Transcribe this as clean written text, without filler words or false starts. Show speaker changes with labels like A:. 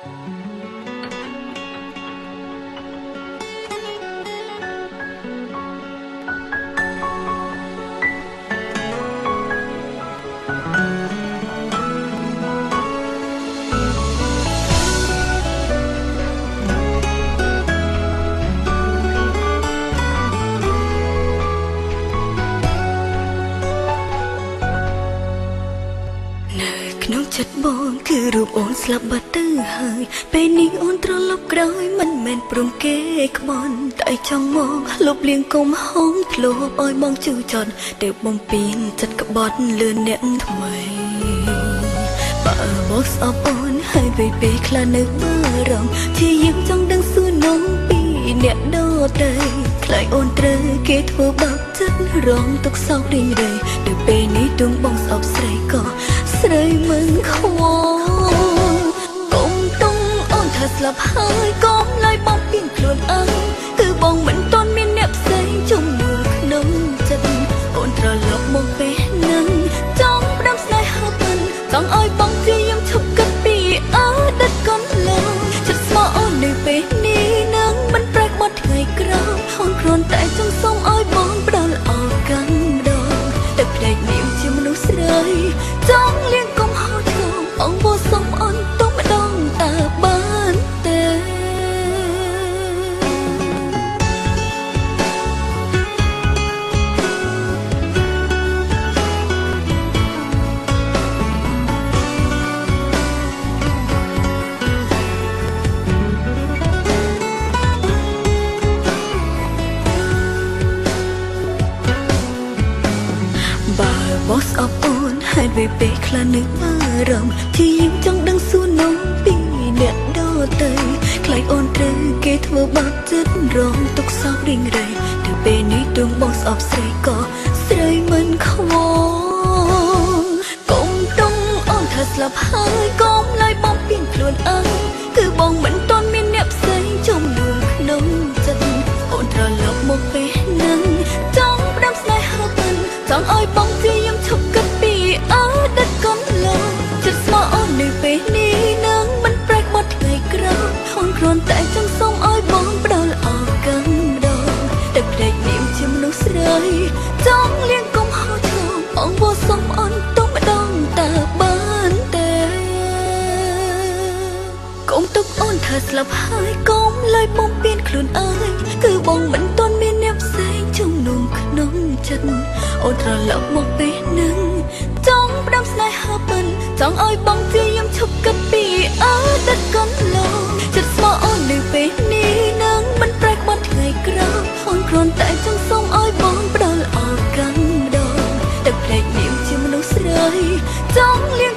A: ក្នុងចិត្តបងគឺរូបអូនស្លាប់បាត់ទៅហើយពេលនេះអូនត្រឡប់ក្រោយមិនមែនព្រមគេក្បន់តែចង់មកលុបលាងកុំហុងធ្លាប់ឲ្យបងជឿចត់តែបំពេញចិត្តក្បត់លឿនអ្នកថ្មីបើមកស្អប់អូនហើយពេលខ្លះនៅបារម្ភជាយើងចង់ដឹងសួរនំពីអ្នកដទៃខ្លាចអូនត្រូវគេធ្វើបាបចិត្តរងទុកសោករីងរៃដល់ពេលនេះទងបងស្អប់ស្រីក៏ស្រីមិនខ្វល់កុំតុងអូនថាស្លាប់ហើយកុំឡើយបងពីនខ្លួនអើគឺបងមិនទាន់មានអ្នកផ្សេងជំនួសក្នុងចិត្តអូនត្រឡប់មកពេលនឹងចង់ផ្ដាំស្នេហាពិនចង់ឲ្យបងព្យាយាមឈប់គិតពីអតីតកន្លងចិត្តស្មោះអូននៅពេលនេះនឹងមិនប្រែក្បត់ថ្ងៃក្រោយអូនគ្រាន់តែចង់សុំឲ្យបងផ្ដល់ឱកាសម្ដងតែភ្នែកនាងជាមនុស្សស្រីចង់លៀងកុំហៅឈោងអងពោសុំអូនទុំម្ដងតើបានទេបើបោះស្អប់អូនហើយពេលខ្លះនឹកបារម្ភជាយើងចង់ដឹងសួរនំពីអ្នកដទៃខ្លាចអូនត្រូវគេធ្វើបាបចិត្តរងទុកសោករីងរៃទៅពេលនេះទងបងស្អប់ស្រីក៏ស្រីមិនខ្វល់កុំតុងអូនថាស្លាប់ហើយកុំឡើយបងពីនខ្លួនអើគឺបងមិនទាន់មានអ្នកផ្សេងជំនួសក្នុងចិត្តអូនត្រឡប់មកពេលនឹងចង់ផ្ដាំស្នេហាពិនចង់ឲ្យបងព្យាយាមឈប់គិតពីអតីតកន្លងចិត្តស្មោះអូននៅពេលនេះនឹងមិនប្រែក្បត់ថ្ងៃក្រោយអូនគ្រាន់តែចង់សុំឲ្យបងផ្ដល់ឱកាសម្ដងតែភ្នែកនាងជាមនុស្សស្រីចង់លៀងកុំហៅឈោងអងពោសុំអូនទុំម្ដងតើបានទេកុំទុកអូនថាស្លាប់ហើយកុំឡើយបំពេញខ្លួនអើយគឺបងមិនទាន់មានអ្នកផ្សេងជំនួសក្នុងចិត្តអូនត្រឡប់មកពេលនឹងចង់ផ្ដាំស្នេហាពិនចង់ឲ្យបងព្យាយាមឈប់គិតពីអតីតកន្លងចិត្តស្មោះអូននៅពេលនេះនឹងមិនប្រែក្បត់ថ្ងៃក្រោយអូនគ្រាន់តែចង់សុំឲ្យបងផ្ដល់ឱកាសម្ដងតែភ្នែកនាងជាមនុស្សស្រីចង់លៀង